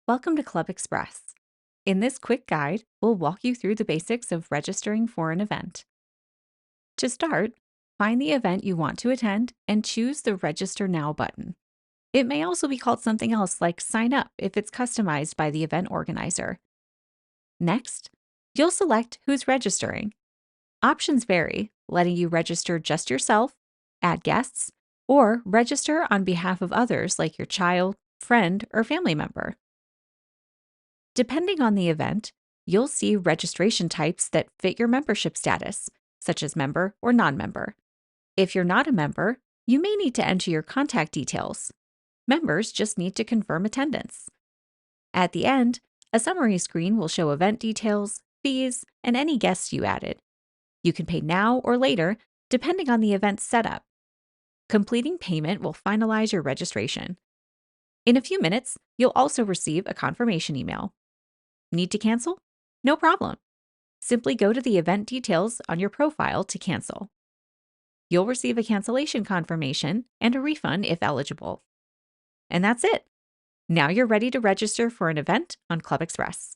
Welcome to ClubExpress. In this quick guide, we'll walk you through the basics of registering for an event. To start, find the event you want to attend and choose the Register Now button. It may also be called something else like Sign Up if it's customized by the event organizer. Next, you'll select who's registering. Options vary, letting you register just yourself, add guests, or register on behalf of others like your child, friend, or family member. Depending on the event, you'll see registration types that fit your membership status, such as member or non-member. If you're not a member, you may need to enter your contact details. Members just need to confirm attendance. At the end, a summary screen will show event details, fees, and any guests you added. You can pay now or later, depending on the event's setup. Completing payment will finalize your registration. In a few minutes, you'll also receive a confirmation email. Need to cancel? No problem. Simply go to the event details on your profile to cancel. You'll receive a cancellation confirmation and a refund if eligible. And that's it. Now you're ready to register for an event on ClubExpress.